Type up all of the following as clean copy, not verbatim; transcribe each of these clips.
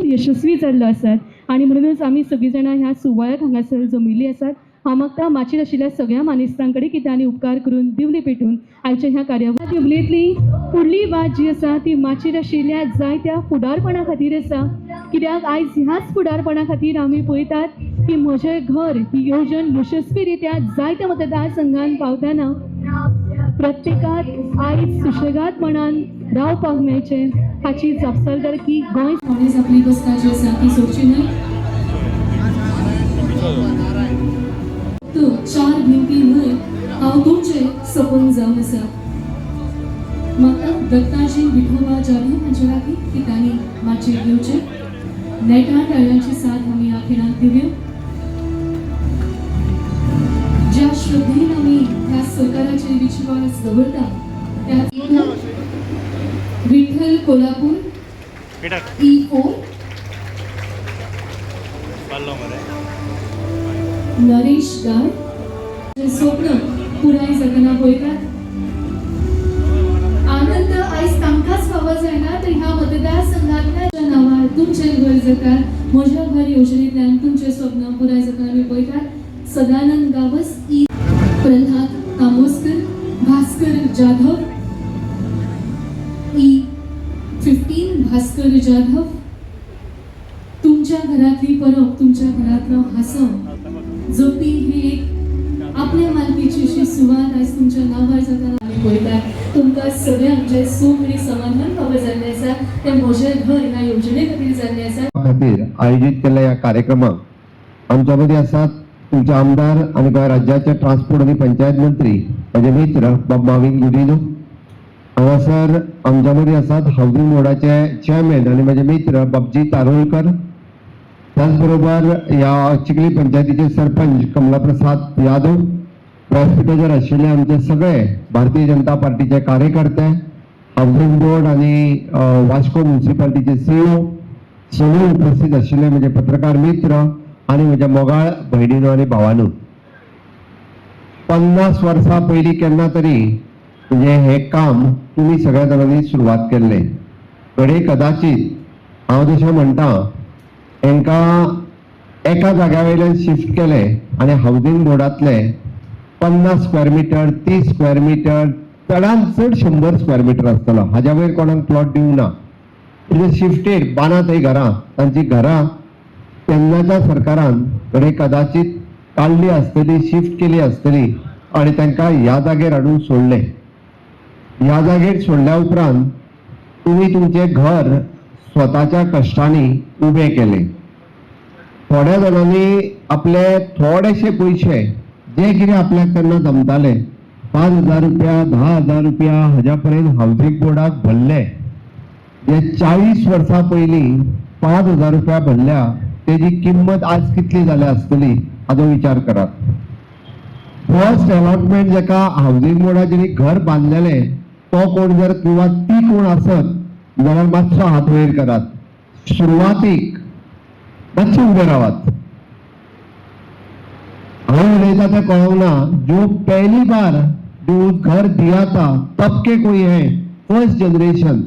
यशस्वी जाल्लो आसात आनी म्हणूनच आमी सगळीं जाणां ह्या सुवाळ्याक हांगासर जमिल्लीं आसात। हांव मागता माचयेर आशिल्ल्या सगळ्या मानेस्तां कडेन की तांणी उपकार करून दिवली पेटून आयच्या ह्या कार्यावळींत दिवलेंतली फुडली वाट जी आसा ती माचयेर आशिल्ल्या जायत्या फुडारपणा खातीर आसा। कित्याक आयज ह्याच फुडारपणा खातीर आमी पळयतात की म्हजें घर ही येवजण यशस्वीरित्या जायत्या मतदारसंघांत पावतना प्रत्येकाक आयज सुशेगादपणान रावपाक मेळचें हाची जबाबदारी गोंय काँग्रेस आपली बसका जी आसा ती सोडची न्हय। चार भिंती न्हय हांव तुमचें सपन जावन आसा। म्हाका दत्ताजी विठोबा जाधव हांचे लागीं की तांणी माचयेर येवचें। नेटार ताळयांची साथ आमी ह्या खिणाक दिवया। ज्या श्रद्धेन आमी ह्या सरकाराचेर विश्वास दवरता त्या विठ्ठल कोल्हापूर E4 नरेश गार स्वप्न पुराय जातना पळयतात। आनंद आयज तांकांच फावो जायना तर ह्या मतदारसंघांतल्या नांवार तुमचें घर जाता। म्हज्या घर येवजणेंतल्यान तुमचें स्वप्न पुराय जातना आमी पळयतात। सदानंद गावस ई प्रल्हाद तामोस्कर भास्कर जाधव E15 भास्कर जाधव तुमच्या घरातली परब तुमच्या घरातलो हांसो जपी ही एक आपल्या मालकीची अशी सुवात आयज तुमच्या नांवार जाताना आमी पळयतात। तुमकां सगळ्यांक जे सूख आनी समाधान फावो जाल्लें आसा तें म्हजें घर ह्या येवजणे खातीर जाल्लें आसा। खातीर आयोजीत केल्ल्या ह्या कार्यक्रमाक आमच्या मदीं आसात तुमचे आमदार आणि गोंय राज्याचे ट्रान्सपोर्ट आणि पंचायत मंत्री माझे मित्र बाब माविन गुदिनो हांगासर आमच्या मदीं आसात हाऊसिंग बोर्डाचे चेअरमॅन आणि माझे मित्र बाबजी तारोळकर। त्याचबरोबर या चिखली पंचायतीचे सरपंच कमला प्रसाद यादव। व्यासपीठाचेर आशिल्ले आमचे सगळे भारतीय जनता पार्टीचे कार्यकर्ते हाऊसिंग बोर्ड आणि वास्को म्युनिसिपालिटीचे CEO सगळे उपस्थित आशिल्ले म्हणजे पत्रकार मित्र आणि म्हज्या मोगाळ भयणीनो आणि भावांनो 50 वर्सां पयलीं केन्ना तरी म्हणजे हे काम तुम्ही सगळ्या जाणांनी सुरवात केल्ले। घडये कदाचित हांव जशें म्हणटा हांकां एका जाग्या वयल्यान शिफ्ट केले आणि हाऊसिंग बोर्डातले 50 स्क्वेअर मिटर 30 स्क्वेअर मिटर चडांत चड 100 स्क्वेअर मिटर आसतलो हाज्या वयर कोणाक प्लॉट दिवंक ना। म्हणजे शिफ्टेड बांदात ही घरां तांची घरां तेन्नाच्या सरकारान घडये कदाचित काडली आसतली शिफ्ट केली आसतली आणि तांकां ह्या जागेर हाडून सोडले। ह्या जागेर सोडल्या उपरांत तुम्ही तुमचे घर स्वताच्या कश्टांनी उबे केले। थोड्या जाणांनी आपले थोडेशे पयशे जे कितें आपल्याक तेन्ना जमताले 5,000 रुपया 10,000 रुपया हाज्या पर्यंत हाऊसिंग बोर्डाक भरले। जे 40 वर्सां पयलीं 5,000 रुपया भरल्या तेजी किंमत आज कितली जाल्या आसतली हाचो विचार करात। फर्स्ट अलॉटमेंट जेका हाऊसिंग बोर्डाचेर घर बांदलेले तो कोण जर किंवा ती कोण आसत जाल्यार मातसो हात वयर करात। सुरवातीक मातशे उबे रावात। हांव उलयता तें कळोंक ना जो पहली बार जो घर दिया था तब के कोई है फर्स्ट जनरेशन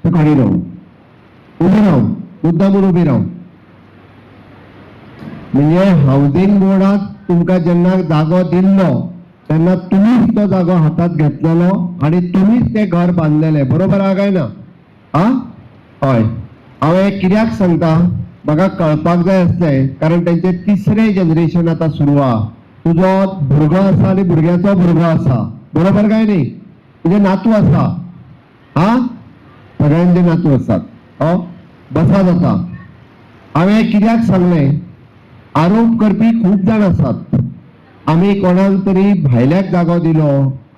तो खड़ी रहो उबे राहो मुद्दामून उबे राहो। म्हणजे हाऊसिंग बोर्डाक तुमकां जेन्ना जागो दिल्लो तेन्ना तुम्हीच तो जागो हातात घेतलेलो आणि तुम्हीच ते घर बांधलेले बरोबर आहा काय ना? हय हांव हे कित्याक सांगता म्हाका कळपाक जाय आसलें कारण तेंचे तिसरे जनरेशन आतां सुरू आहा। तुजो भुरगो आसा आनी भुरग्याचो भुरगो आसा बरोबर काय न्ही? तुजे नातू आसा सगळ्यांचे नातू आसात बसात आसा। हांवें कित्याक सांगलें आरोप करपी खूब जाण आसात। आमी कोणाक तरी भायल्याक जागो दिलो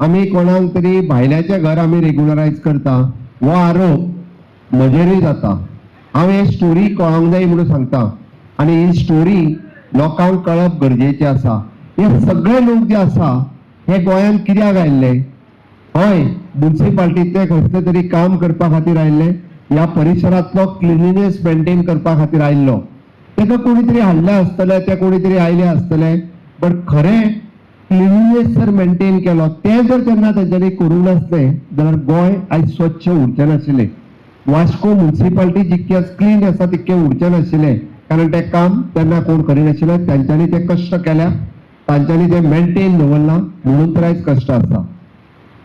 आमी कोणाक तरी भायल्याचें घर आमी रेग्युलरायज करता हो आरोप म्हजेरूय जाता। हांव हे स्टोरी कळोंक जाय म्हणून सांगता आणि ही स्टोरी लोकांक कळप गरजेचें आसा। हे सगळे लोक जे आसा हे गोंयांत कित्याक आयिल्ले? हय म्युनिसिपालिटींतले कसले तरी काम करपा खातीर आयिल्ले ह्या परिसरांतलो क्लिनिनेस मेंटेन करपा खातीर आयिल्लो। तेका कोणी तरी हाडले आसतले ते कोणी तरी आयले आसतले पण खरें क्लिनिनेस जर मेंटेन केलो ते जर तेन्ना तेंच्यांनी करूंक नासलें जाल्यार गोंय आयज स्वच्छ उरचें नाशिल्लें। वास्को म्युनिसिपालिटी जितके क्लीन आसा तितके उरचे नाशिल्ले, कारण ते काम तेन्ना कोण करिनाशिल्ले. त्यांच्यानी ते कश्ट केल्या, तांच्यांनी ते मेंटेन दवरला, म्हणून तर आयज कश्ट आसा.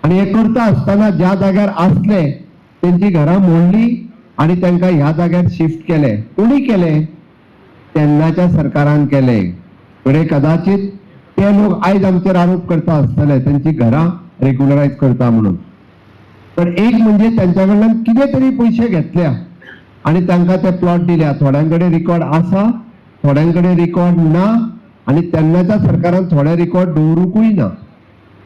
आणि हे करता आसतना ज्या जाग्यार आसले त्यांची घरां मोडली आणि तांकां ह्या जाग्यार शिफ्ट केले. कोणी केले? तेन्नाच्या सरकारान केले. म्हणजे कदाचित ते लोक आयज आमचेर आरोप करता आसतले त्यांची घरां रेग्युलरायज करता म्हणून. पण एक म्हणजे त्यांच्या कडल्यान कितें तरी पयशे घेतल्या आणि तांकां ते प्लॉट दिल्या. थोड्यांकडे रिकॉर्ड आसा, थोड्यांकडे रिकॉर्ड ना, आणि तेन्नाच्या सरकारान थोडे रिकॉर्ड दवरूंकूय ना.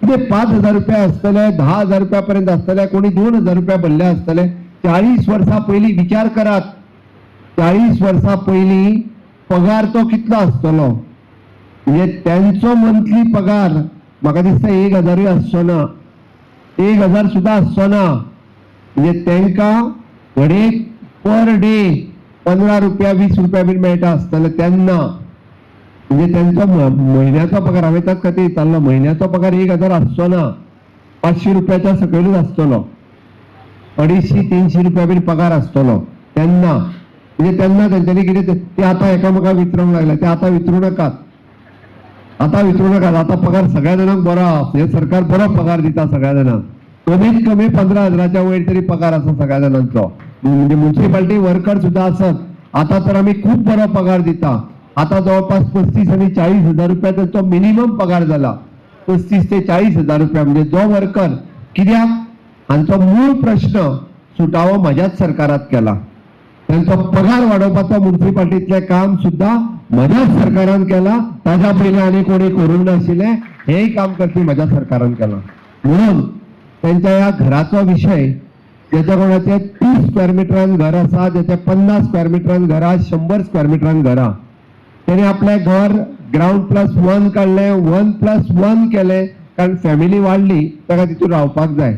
कितें 5,000 रुपया आसतले, 10,000 रुपया पर्यंत आसतले, कोणी 2,000 रुपया भरले आसतले. 40 वर्सां पयलीं विचार करात, 40 वर्सां पयलीं पगार तो कितलो आसतलो. म्हणजे त्यांचो मंथली पगार म्हाका दिसता 1,000 आसचो ना, 1,000 सुद्धा आसचो ना. म्हणजे तांकां घडये पर डे 15 रुपया 20 रुपया बीन मेळटा आसतले तेन्ना. म्हणजे त्यांचा महिन्याचा पगार, हांवें त्याच खातीर विचारलो, महिन्याचा पगार 1,000 आसचो ना, 500 रुपयाच्या सकयलूच आसतलो, 250-300 रुपया बीन पगार आसतलो तेन्ना. म्हणजे तेन्ना तेंच्यांनी कितें ते आतां एकामेकाक विचारूंक लागले, ते आतां विचारूं नाकात, आतां विचारूं नाकात. आतां पगार सगळ्या जाणांक बरो आसा, हे सरकार बरो पगार दिता सगळ्या जाणांक. कमीत कमी 15,000च्या वयर तरी पगार आसा सगळ्या जाणांचो. म्हणजे म्युनिसिपालिटी वर्कर सुद्धा आसत. आता तर आम्ही खूप बरो पगार दिता. आता जवळपास 35 आणि 40,000 रुपया त्यांचा मिनिमम पगार झाला. 35 ते 40,000 रुपया. म्हणजे जो वर्कर, कित्याक हांचो मूळ प्रश्न सुटावो म्हज्याच सरकारात केला. त्यांचा पगार वाडोवपाचो म्युनिसिपालिटीतले काम सुद्धा म्हज्याच सरकारान केला. ताज्या पयलीं आनी कोणी करूंक नाशिल्ले, हेय काम करपी म्हज्या सरकारान केला. म्हणून त्यांच्या ह्या घराचो विषय, ज्याच्या कोणाचे 30 स्क्वेअर मिटरान घर आसा, ज्याचे 50 स्क्वेअर मिटरान घर आसा, 100 स्क्वेअर मिटरान घर आसा, त्याने आपले घर ग्राउंड+1 काढले, 1+1 केले, कारण फॅमिली वाढली ताका तितून रावपाक जाय.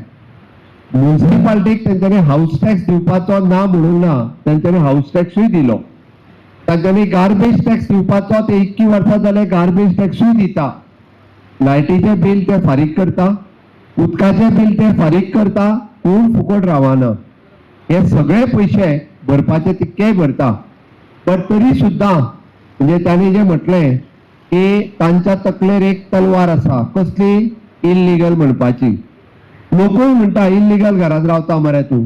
म्युनिसिपालिटीक त्यांच्यानी हाऊस टॅक्स दिवपाचो ना म्हणून ना, त्यांच्यानी हाऊस टॅक्सूय दिलो. तांच्यांनी गार्बेज टॅक्स दिवपाचो, ते 21 वर्सां जाले गार्बेज टॅक्सूय दिता. लायटीचे बिल ते फारीक करता, उदकाचे बिल ते फारीक करता, कोण फुकट रावना. हे सगळे पैसे भरपाचे तितकेय भरता. पण तरी सुद्धा म्हणजे त्यांनी जे म्हटले की तांच्या तकलेर एक तलवार आसा, कसली? इल्लीगल म्हणपाची. लोकूय म्हणटा इल्लीगल घरांत रावता मरे तूं.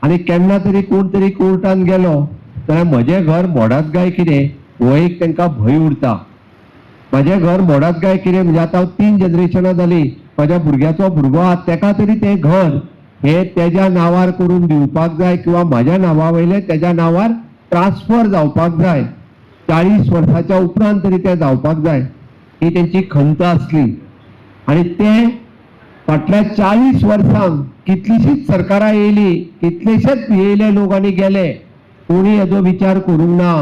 आणि केन्ना तरी कोण तरी कोर्टान गेलो जाल्यार म्हजें घर मोडात काय कितें हो एक तांकां भंय उरता. म्हजें घर मोडात काय कितें म्हणजे आतां 3 जनरेशनां जालीं, म्हज्या भुरग्याचो भुरगो आहा, तेका तरी तें घर हे तेज्या नांवार करून दिवपाक जाय, किंवा म्हाज्या नांवा वयलें तेज्या नांवार ट्रान्सफर जावपाक जाय. 40 वर्साच्या उपरांत तरी ते जावपाक जाय, ही तेंची खंत आसली. आणि ते फाटल्या 40 वर्सांक कितलीशीच सरकारां येयली, कितलेशेच येयले लोक आनी गेले, कोणी हेजो विचार करूंक ना.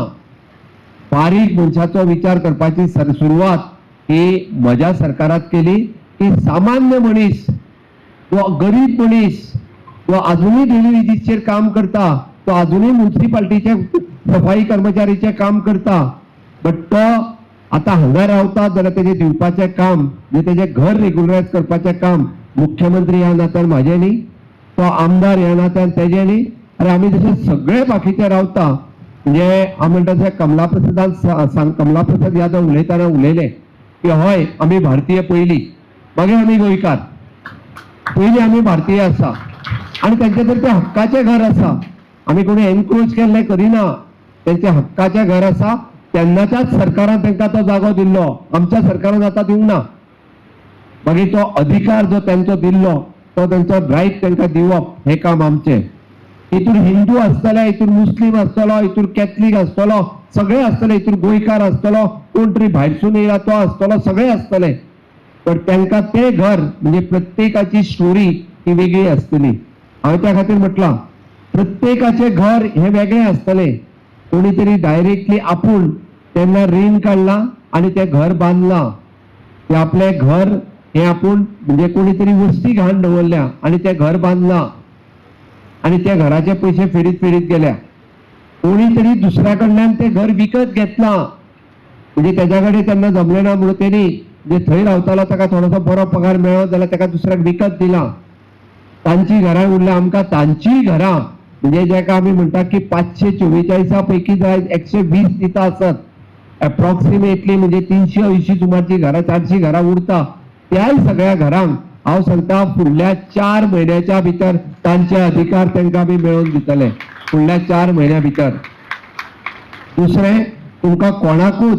बारीक मनशाचो विचार करपाची सुरवात ही म्हज्या सरकारात केली. की सामान्य मनीस, तो गरीब मनीस, तो अजूनही डेली वेजीसचेर काम करता, तो अजूनही म्युनिसिपालिटीचे सफाई कर्मचारीचे काम करता, बट तो आता हांगा रावता जाल्यार तेजे दिवपाचें काम, म्हणजे तेजे घर रेग्युलरायज करपाचें काम मुख्यमंत्री ह्या नात्यान म्हाजें न्ही, तो आमदार ह्या नात्यान तेजें न्ही. अरे आमी जशे सगळे बाकीचे रावता. म्हणजे हांव म्हणटा तशें कमला प्रसाद यादव उलयताना उलयले की हय आमी भारतीय पयलीं, मागीर आमी गोंयकार, पयलीं आमी भारतीय आसा. आणि त्यांचे तर ते हक्काचे घर आसा, आमी कोणी एनक्रोच केल्ले करिना. त्यांचे हक्काचे घर आसा, तेन्नाच्याच सरकारान तांकां तो जागो दिल्लो, आमच्या सरकारान आतां दिवंक ना. मागीर तो अधिकार जो त्यांचो दिल्लो तो त्यांचो रायट तांकां दिवप, हे काम आमचें. हितून हिंदू आसतले, हितून मुस्लीम आसतलो, हितून कॅथलीक आसतलो, सगळे आसतले, हितून गोंयकार आसतलो, कोण तरी भायरसून येयला तो आसतलो, सगळे आसतले. पण तांकां ते घर म्हणजे प्रत्येकाची स्टोरी ही वेगळी आसतली. हांवें त्या खातीर म्हटलां प्रत्येकाचे घर हे वेगळे आसतले. कोणी तरी डायरेक्टली आपूण तेन्ना रीण काडला आणि ते घर बांदलां. ते आपले घर हे आपूण म्हणजे कोणी तरी वस्ती घाण दवरल्या आणि ते घर बांदलां आणि त्या घराचे पयशे फेडीत फेडीत गेल्या. कोणी तरी दुसऱ्या कडल्यान ते घर विकत घेतलां, म्हणजे तेज्या कडेन तेन्ना जमलें ना म्हणून तेणी जे थंय रावतालो ताका थोडोसो बरो पगार मेळ्ळो जाल्यार ताका दुसऱ्याक विकत दिला. तांची घरां उरल्या. आमकां तांचीय घरां म्हणजे जेका आम्ही म्हणटा की 544 पैकी जाय 120 दिता आसत अप्रॉक्सिमेटली, म्हणजे 380 सुमारची घरां 400 घरां उरता. त्याय सगळ्या घरांक हांव सांगता फुडल्या 4 म्हयन्याच्या भितर तांचे अधिकार तांकां आमी मेळोवन दितले, फुडल्या 4 म्हयन्या भितर. दुसरें, तुमकां कोणाकूच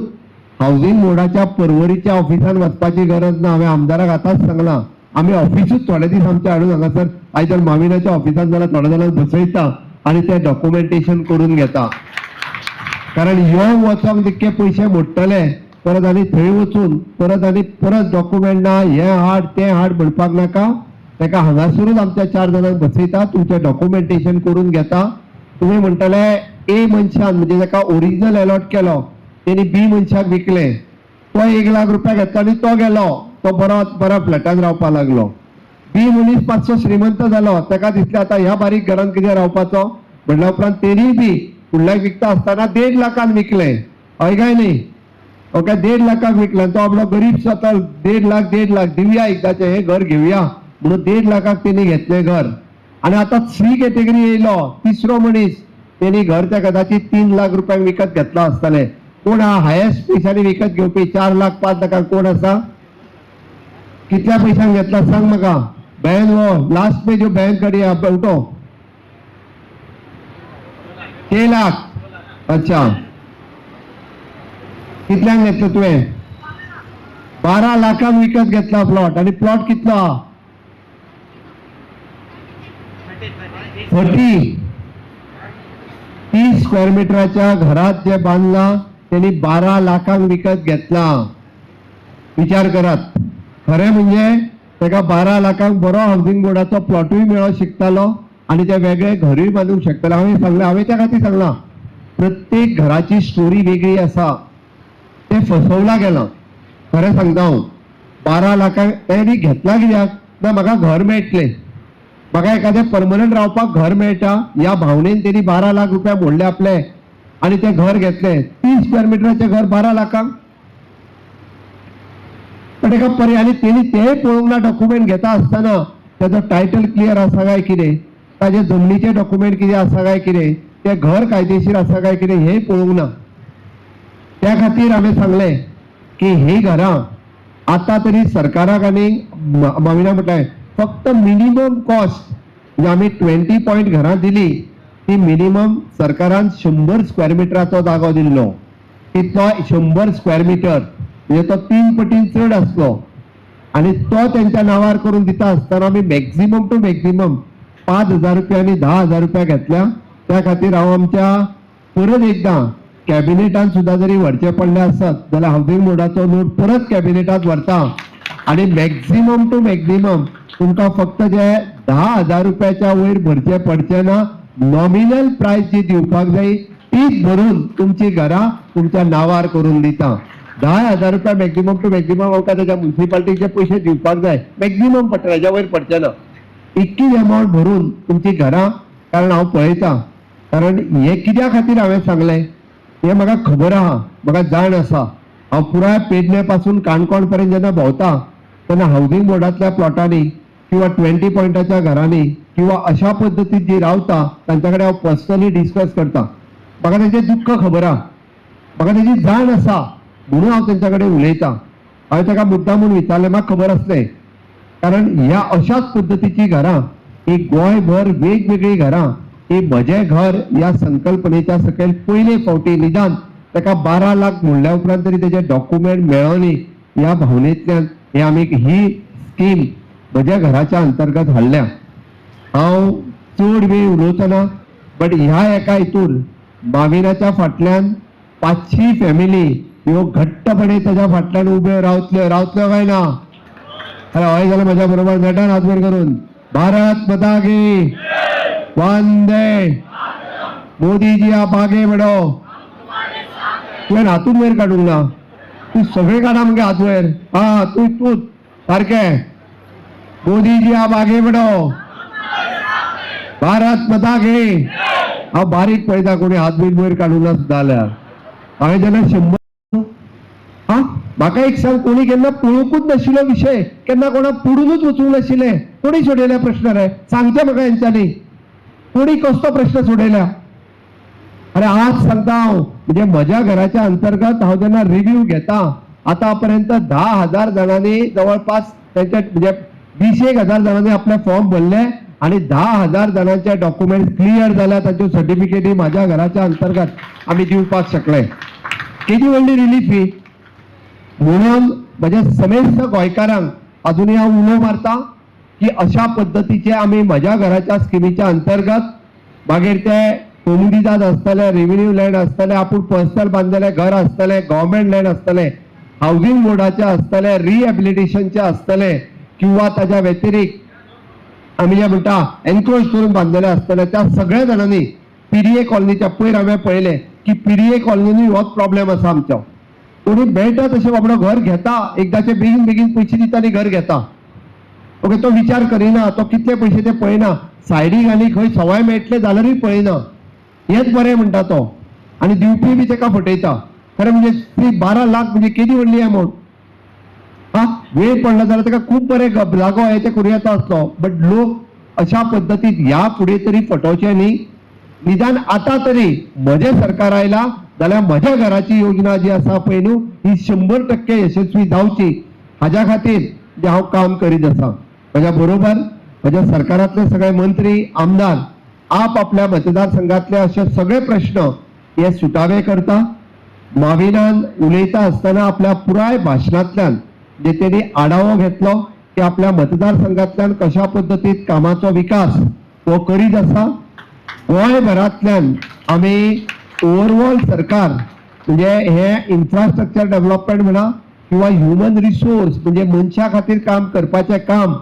हाऊसिंग बोर्डाच्या पर्वरीच्या ऑफिसान वचपाची गरज ना. हांवें आमदाराक आतांच सांगलां, आमी ऑफिसूच थोडे दीस आमचे हाडून हांगासर आयदर मामिनाच्या ऑफिसान जाल्यार थोड्या जाणांक बसयता आनी ते डॉक्युमेंटेशन करून घेता. कारण यो वचोंक तितके पयशे मोडटले, परत आनी थंय वचून परत डॉक्युमेंट ना, हे हाड ते हाड म्हणपाक नाका. ताका हांगासरूच आमच्या 4 जाणांक बसयता, तुमचें डॉक्युमेंटेशन करून घेता. तुम्ही म्हणटले ए मनशान म्हणजे ताका ओरिजिनल अलॉट केलो, तेणी बी मनशाक विकले, तो 1 लाख रुपया घेतलो आनी तो गेलो, तो बरो फ्लॅटान रावपाक लागलो. बी मनीस मातसो श्रीमंत जालो, ताका दिसलें आतां ह्या बारीक घरांत कितें रावपाचो, म्हणल्या उपरांत तेणी बी फुडल्याक विकता आसतना 1.5 लाखान विकले. हय काय न्ही? ओके, 1.5 लाखाक विकले. तो आपलो गरीब स्वता 1.5 लाख दिवया एकदाचें हे घर घेवया म्हणून 1.5 लाखाक तेणी घेतलें घर. आणि आता सी कॅटेगरी येयलो, तिसरो मनीस, तेणी घर त्या कदाचित 3 लाख रुपयांक विकत घेतला आसतले. कोण हा हायेस्ट पयशांनी विकत घेवपी? 4 लाख 5 लाखाक कोण आसा? कितल्या पयशांक घेतला सांग म्हाका. बहन वो लास्ट पे जो बहन खड़ी है उठो. 6 लाख. अच्छा, कितल्यांक घेतलं तुवें? 12 लाखांक विकत घेतला प्लॉट. आणि प्लॉट कितलो हा? 30 स्क्वेअर मीटरच्या घरात जे बांधला त्यांनी 12 लाखांक विकत घेतला. विचार करात. खरे म्हणजे ताका 12 लाखांक बरो हाऊसिंग बोर्डाचो प्लॉटूय मेळो शिकतालो आणि ते वेगळे घरूय बांधूंक शकताले. हांवें त्या खातीर सांगलां, प्रत्येक घराची स्टोरी वेगळी आसा. ते फसवला गेला. खरें सांगता हांव, 12 लाखांक तेणी घेतला कित्याक? ना म्हाका घर मेळटलें, म्हाका एखादें परमनंट रावपाक घर मेळटा ह्या भावनेन तेणी 12 लाख रुपया मोडले आपले आणि ते घर घेतले. 30 स्क्वेअर मीटरचे घर 12 लाखांक. पण एका पर्याय, आणि तेणी तेय पळोवंक ना डॉक्युमेंट घेता आसतना त्याचं टायटल क्लियर आसा काय कितें, ताजे जमनीचे डॉक्युमेंट कितें आसा काय कितें, ते घर कायदेशीर आसा काय कितें हेय पळोवंक ना. त्या खातीर हांवें सांगलें की ही घरां आता तरी सरकाराक आनी मामिना म्हटलें फक्त मिनिमम कॉस्ट, म्हणजे आमी 20 पॉयंट घरां दिली ती मिनिमम सरकारान 100 स्क्वेअर मिटराचो जागो दिल्लो. तितलो 100 स्क्वेअर मिटर म्हणजे तो 3 पटीन चड आसलो आणि तो त्यांच्या नावार करून दिता आसतना आमी मॅक्झिमम टू मॅक्झिमम 5,000 रुपया आणि 10,000 रुपया घेतल्या. त्या खातीर हांव आमच्या परत एकदां कॅबिनेटान सुद्धा जरी व्हरचे पडले आसत जाल्यार हाऊसिंग बोर्डाचो नोट परत कॅबिनेटात व्हरता आणि मॅक्झिमम टू मॅक्झिमम तुमकां फक्त जे 10,000 रुपयाच्या वयर भरचे पडचे ना, नॉमिनल प्राइस जी दिवपाक जाय तीच भरून तुमची घरां तुमच्या नावार करून दिता. 10,000 रुपया मॅक्झिमम टू मॅक्झिमम आमकां त्याच्या म्युन्सिपाल्टीचे पयशे दिवपाक जाय, मॅक्झिमम पडटा, हेच्या वयर पडचे ना. इतकी अमावंट भरून तुमची घरां, कारण हांव पळयता, कारण हे कित्या खातीर हांवें सांगलें हे म्हाका खबर आहा, म्हाका जाण आसा. हांव पुराय पेडणे पासून काणकोण पर्यंत जेन्ना भोंवता तेन्ना हाऊसिंग बोर्डातल्या प्लॉटांनी किंवा 20 पॉयंटाच्या घरांनी किंवा अशा पद्दतीत जी रावता तांच्या कडेन हांव पर्सनली डिस्कस करता. म्हाका तेंचें दुख्ख खबर आहा, म्हाका तेजी जाण आसा म्हणून हांव तेंच्या कडेन उलयतां. हांवें ताका मुद्दामून विचारलें, म्हाका खबर आसलें, कारण ह्या अशाच पद्दतीची घरां ही गोंयभर वेगवेगळी घरां ही म्हजें घर ह्या संकल्पनेच्या सकयल पयले फावटी निदान ताका 12 लाख म्हणल्या उपरांत तरी तेजे डॉक्युमेंट मेळोनी ह्या भावनेंतल्यान हे आमी ही स्कीम म्हज्या घराच्या अंतर्गत हाडल्या. हांव चड वेळ उलोवचो ना, बट ह्या एका हितून मामिनाच्या फाटल्यान 500 फॅमिली ह्यो घट्टपणे ताच्या फाटल्यान उबे रावतल्यो काय ना? अरे हय जाल्यार म्हज्या बरोबर नेटान हात वयर करून भारत माता की वंदे मोदी जी आप आगे बढ़ो. तुवें हातून वयर काडूंक ना, तू सगळे काडा मगे हात वयर. हा तू सारकें. मोदी जी आप आगे बढ़ो. भारत माता की. हांव बारीक पळयता कोणी हात बीन वयर काडूंक ना सुद्दां जाल्यार. हांवें जेन्ना 100 म्हाका एक सांग, कोणी केन्ना पळोवंकूच नाशिल्लो विशय, केन्ना कोणाक पुडूनच वचूंक नाशिल्लें, कोणी सोडयल्या प्रश्न रे? सांगचे म्हाका हेंच्यांनी. कोणी कसतो प्रश्न सोडयला? अरे आज सांगता हांव, म्हणजे म्हज्या घराच्या अंतर्गत हांव जेन्ना रिव्ह्यू घेता, आतापर्यंत 10,000 जणांनी जवळपास त्यांच्या म्हणजे 20,000 जणांनी आपले फॉर्म भरले आणि 10,000 जणांचे डॉक्युमेंट क्लिअर जाल्या, ताच्यो सर्टिफिकेटी माझ्या घराच्या अंतर्गत आम्ही दिवपाक शकले. केदी व्हडली रिलीफ ही. म्हणून म्हणजे समेस्त गोंयकारांक अजूनही हांव उलो मारता की अशा पद्धतीचे आम्ही म्हज्या घराच्या स्किमीच्या अंतर्गत मागीर ते कोमुनिदाद आसतले, रेव्हेन्यू लँड आसतले, आपूण पर्सनल बांदलेले घर आसतले, गव्हर्मेंट लँड आसतले, हाऊसिंग बोर्डाचे आसतले, रिहॅबिलिटेशनचे आसतले किंवा ताच्या व्यतिरिक्त आम्ही जे म्हणटा एनक्रोच करून बांधलेले आसतले, त्या सगळ्या जणांनी पीडीए कॉलनीच्या पयर हांवें पळयलें की पीडीए कॉलनीनी होच प्रॉब्लेम आसा आमचो. कोणी मेळटा तशें बाबडो घर घेता, एकदाचे बेगीन बेगीन पयशे दिता आनी घर घेता. ओके, तो विचार करिना, तो कितले पयशे ते पळयना, सायडीक आनी खंय सवाय मेळटले जाल्यारूय पळयना. हेच बरें म्हणटा तो, आनी दिवपी बी ताका फटयता. खरें म्हणजे ती 12 लाख म्हणजे केदी व्हडली अमावंट. हा वेळ पडला जाल्यार ताका खूब बरें जागो हेचे करूं येता आसलो, बट लोक अशा पद्दतीन ह्या फुडें तरी फटोवचे न्ही. निदान आता तरी म्हजें सरकार आयला जाल्यार म्हज्या घराची योजना जी आसा पळय न्हू, ही 100% यशस्वी जावची हाज्या खातीर जे हांव काम करीत आसा. म्हज्या बरोबर म्हज्या सरकारांतले सगळे मंत्री, आमदार आपल्या मतदारसंघातले असे सगळे प्रश्न हे सुटावे करता. माविनान उलयता आसतना आपल्या पुराय भाशणांतल्यान जे तेणी आढावो घेतलो की आपल्या मतदारसंघातल्यान कशा पद्दतीन कामाचो विकास तो करीत आसा. गोंयभरांतल्यान आमी ओवरऑल सरकार म्हणजे हे इन्फ्रास्ट्रक्चर डेव्हलपमेंट म्हणा किंवा ह्युमन रिसोर्स म्हणजे मनशा खातीर काम करपाचें काम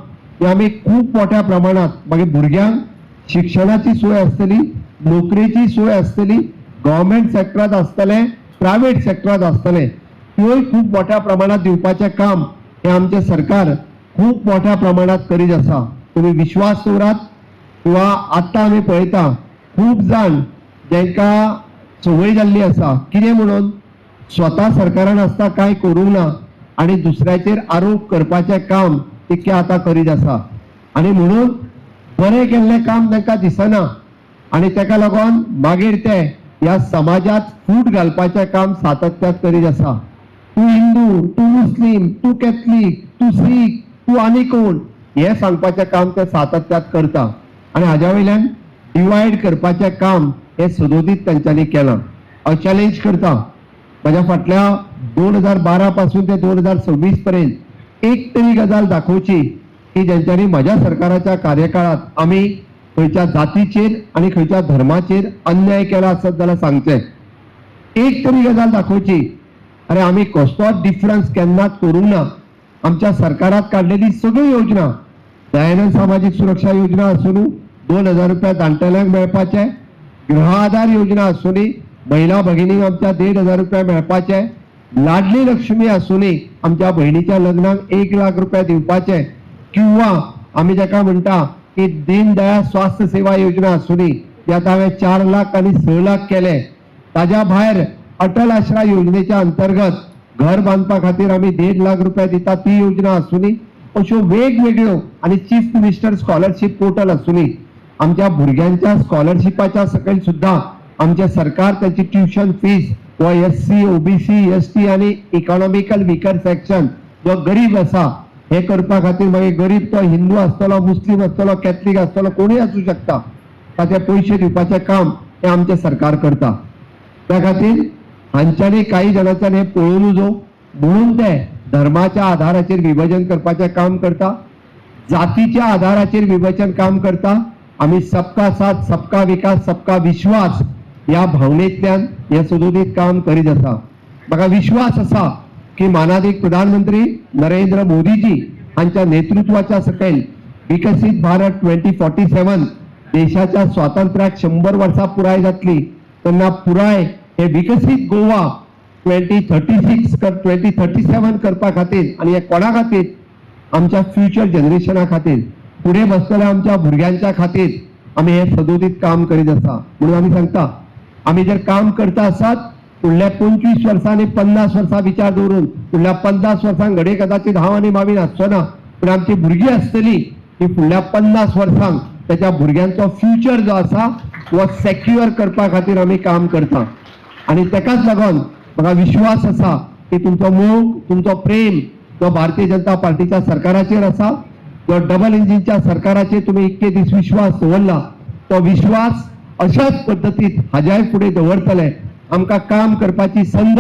हे आमी खूब मोठ्या प्रमाणात मागीर भुरग्यांक शिक्षणाची सोय आसतली, नोकरेची सोय आसतली, गव्हर्मेंट सेक्टरांत आसतले, प्रायव्हेट सेक्टरांत आसतले, त्योय खूब मोठ्या प्रमाणात दिवपाचें काम हे आमचे सरकार खूब मोठ्या प्रमाणात करीत आसा. तुम्ही विश्वास दवरात किंवा आतां आमी पळयता खूब जाण जांकां संवय जाल्ली आसा कितें म्हणून स्वता सरकारान आसता कांय करूंक ना आनी दुसऱ्याचेर आरोप करपाचें काम तितकें आतां करीत आसा. आनी म्हणून बरें केल्लें काम तांकां दिसना आनी ताका लागून मागीर ते ह्या समाजात फूट घालपाचें काम सातत्यात करीत आसा. तूं हिंदू, तूं मुस्लीम, तूं कॅथलीक, तूं सीख, तूं आनी कोण हे सांगपाचें काम ते सातत्यात करता आनी हाज्या वयल्यान डिवायड करपाचें काम हे सदोदीत तांच्यांनी केलां. हांव चॅलेंज करता म्हज्या फाटल्या 2012 पासून ते 2026 पर्यंत एक तरी गजाल दाखोवची की ज्यांच्यांनी म्हज्या सरकाराच्या कार्यकाळात आमी खंयच्या जातीचेर आनी खंयच्या धर्माचेर अन्याय केला आसत जाल्यार सांगचें. एक तरी गजाल दाखोवची. अरे आमी कसलोच डिफरन्स केन्नाच करूंक ना. आमच्या सरकारात काडलेली सगळी योजना, दयानंद सामाजीक सुरक्षा योजना आसूं, 2,000 रुपया जाणटेल्यांक मेळपाचे, गृह आधार योजना आसूं, महिला भगिनींक आमच्या 1,500 रुपया मेळपाचे, लाडली लक्ष्मी आसूं, आमच्या बहिणीच्या लग्नाक 1 लाख रुपया दिवपाचे, किंवा आमी जाका म्हणटा की दीनदयाळ स्वास्थ्य सेवा योजना आसूं, ती आतां हांवें 4 लाख आनी 6 लाख केले. ताज्या भायर अटल आश्रा योजनेच्या अंतर्गत घर बांदपा खातीर आमी 1.5 लाख रुपया दिता, ती योजना आसूं, अश्यो वेगवेगळ्यो आनी चीफ मिनिस्टर स्कॉलरशिप पोर्टल आसूं, आमच्या भुरग्यांच्या स्कॉलरशिपाच्या सकयल सुद्धा आमचे सरकार त्याची ट्युशन फीस व SC, OBC, ST आणि इकॉनॉमिकल विकर सेक्शन जो गरीब असा हे करपा खातीर मागीर गरीब तो हिंदू आसतलो, मुस्लिम आसतलो, कॅथलीक आसतलो, कोणी आसूं शकता, ताचे पयशे दिवपाचें काम हे आमचे सरकार करता. त्या खातीर हांच्यांनी काही जणांच्यान हे पळोवन उजो म्हणून ते धर्माच्या आधाराचेर विभाजन करपाचें काम करता, जातीच्या आधाराचेर विभाजन काम करता. आम्ही सबका साथ, सबका विकास, सबका विश्वास या भावनेतल्यान हे सदोदीत काम करीत आसा. म्हाका विश्वास आसा की माननीय प्रधानमंत्री नरेंद्र मोदीजी हांच्या नेतृत्वाच्या सकयल विकसित भारत 2047 देशाच्या स्वातंत्र्याक 100 वर्सां पुराय जातली तेन्ना पुराय हे विकसित गोवा 2036 करपा खातीर आनी हे कोणा खातीर, आमच्या फ्युचर जनरेशना खातीर, पुढे बसलेल्या आमच्या भुरग्यांच्या खातीर आम्ही हे सदोदीत काम करीत आसा. म्हणून आम्ही सांगता आम्ही जर काम करता आसात फुडल्या 25 वर्सांनी 50 वर्सां विचार दवरून फुडल्या 50 वर्सांक घडये कदाचित हांव आनी मावीन आसचो ना, पूण आमची भुरगीं आसतली की फुडल्या 50 वर्सांक त्याच्या भुरग्यांचो फ्युचर जो आसा तो सेक्युअर करपा खातीर आमी काम करता आणि तेकाच लागून म्हाका विश्वास आसा की तुमचो मोग तुमचो प्रेम जो भारतीय जनता पार्टीच्या सरकाराचेर आसा जो डबल इंजिनच्या सरकाराचेर तुम्ही इतके दीस विश्वास दवरला तो विश्वास अशाच पद्दतीत हाज्याय फुडें दवरतले आमकां काम करपाची संद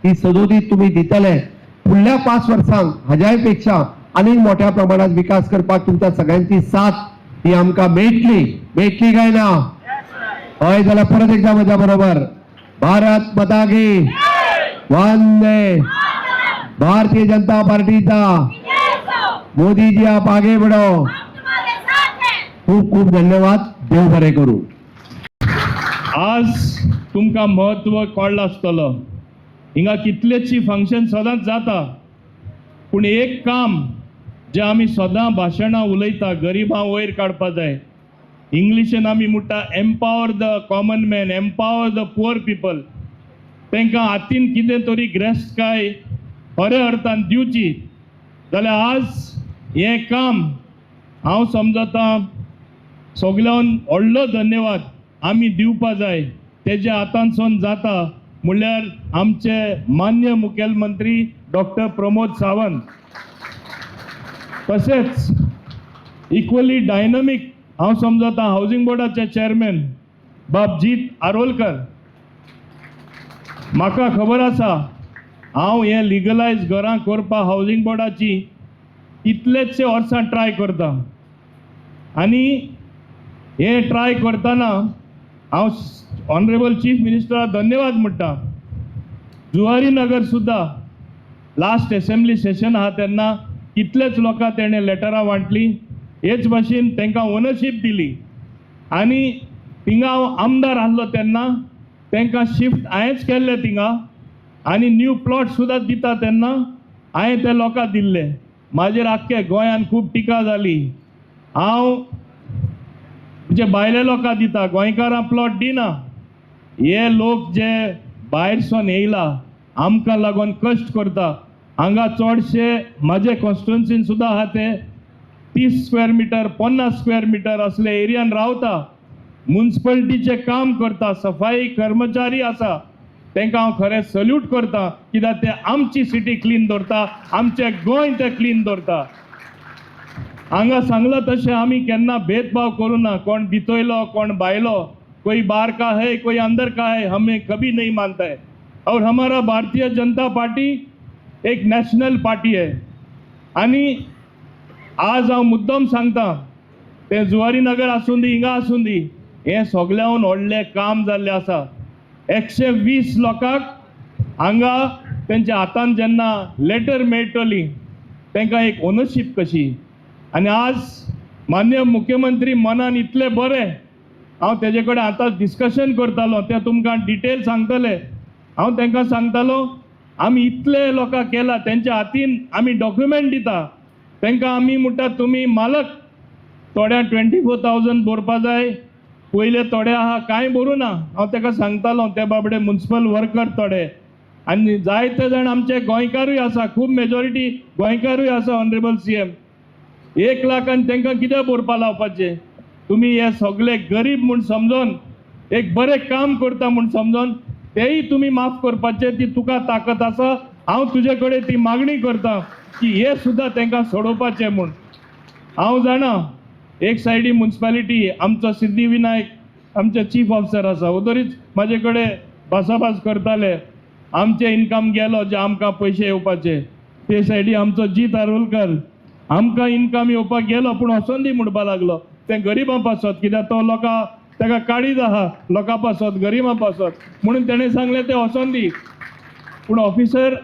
ही सदोदीत तुम्ही दितले फुडल्या 5 वर्सांक हाज्याय पेक्षा आनीक मोठ्या प्रमाणात विकास करपाक तुमच्या सगळ्यांची साथ ही आमकां मेळटली काय ना हय जाल्यार परत एकदा म्हज्या बरोबर भारत माता की वंदे भारतीय जनता पार्टीचा मोदी जी आप आगे बढ़ो खूप खूप धन्यवाद देव बरें करूं आज तुमकां महत्व कळ्ळो आसतलो हिंगा कितलेची फंक्शन सदांच जाता पूण एक काम जे आमी सदां भाशणां उलयता गरिबां वयर काडपा जाय इंग्लिशीन आमी म्हणटा empower the common man empower the poor people तांकां हातीन कितें तरी ग्रेस्तकाय खऱ्या अर्थान दिवची जाल्यार आज हें काम हांव समजता सगळ्यान व्हडलो धन्यवाद आमी दिवपा जाय तेज्या हातांतसून जाता म्हणल्यार आमचे मान्य मुखेलमंत्री डॉक्टर प्रमोद सावंत तशेंच इक्वली डायनॅमिक हांव समजता हावजिंग बोर्डाचे चेअरमॅन बाबजीत आरोलकर म्हाका खबर आसा हांव हें लिगलायज घरां करपा हावजिंग बोर्डाची इतलेचशे वर्सां ट्राय करता आनी हे ट्राय करतना हांव ऑनरेबल चीफ मिनिस्टराक धन्यवाद म्हणटा जुवारी नगर सुद्दां लास्ट असेंब्ली सेशन आहा तेन्ना कितलेच लोकां तेणें लेटरां वांटली हेच भाशेन तांकां ओनरशीप दिली आनी थिंगा हांव आमदार आसलो तेन्ना तांकां शिफ्ट हांवेंच केल्ले थिंगा आनी न्यू प्लॉट सुद्दां दिता तेन्ना हांवें ते लोकांक दिल्ले म्हाजेर आख्खे गोंयान खूब टिका जाली हांव जे भायले लोकांक दिता गोंयकारां प्लॉट दिना हे लोक जे भायरसून येयला आमकां लागून कश्ट करता हांगा चडशे म्हाजे कॉन्स्टिट्युएन्सीन सुद्दां आहा ते 30 स्क्वेअर मिटर 50 स्क्वेअर मिटर असले एरियान रावता म्युन्सिपालिटीचे काम करता सफाई कर्मचारी आसा तांकां हांव खरें सल्यूट करता कित्याक ते आमची सिटी क्लीन दवरता आमचें गोंय ते क्लीन दवरता हांगा सांगलां तशें आमी केन्ना भेदभाव करूं ना कोण भितोयलो कोण भायलो कोई बाहर का है कोई अंदर का है हमें कभी नहीं मानता है और हमारा भारतीय जनता पार्टी एक नेशनल पार्टी है आनी आज हांव मुद्दम सांगता ते जुवारी नगर आसूं दी हिंगा आसूं दी हें सगळ्याहून व्हडलें काम जाल्लें आसा 120 लोकांक हांगा तेंच्या हातान जेन्ना लेटर मेळटली तांकां एक ओनरशीप कशी आनी आज मान्य मुख्यमंत्री मनान इतले बरें हांव तेजे कडेन आतां डिस्कशन करतालो ते तुमकां डिटेल सांगतले हांव तांकां सांगतालो आमी इतले लोकांक केला तेंच्या हातीन आमी डॉक्युमेंट दिता तांकां आमी म्हणटा तुमी मालक थोड्या 24,000 भरपा जाय पयले थोडे आहा कांय भरूं ना हांव ताका सांगतालो ते बाबडे म्युन्सिपल वर्कर थोडे आनी जायते जाण आमचे गोंयकारूय आसा खूब मेजॉरिटी गोंयकारूय आसा ऑनरेबल सीएम 1 लाख आनी तांकां कितें भरपा लावपाचें तुमी हे सगळे गरीब म्हूण समजून एक बरें काम करता म्हूण समजून तेय तुमी माफ करपाचे ती तुका ताकद आसा हांव तुजे कडेन ती मागणी करता की हे सुद्दां तांकां सोडोवपाचें म्हूण हांव जाणा एक सायडी म्युन्सिपालिटी आमचो सिद्धिविनायक आमचे चीफ ऑफिसर आसा उदरीच म्हाजे कडेन भासाभास करताले आमचे इन्कम गेलो जे आमकां पयशे येवपाचे ते सायडी आमचो जीत आरोलकर आमकां इन्कम येवपाक गेलो पूण वचोन दी म्हणपा लागलो ते गरिबां पासत कित्याक तो लोकां ताका काळीज आहा लोकां पासत गरिबां पासत म्हणून तेणें सांगलें ते वचोन दी पूण ऑफिसर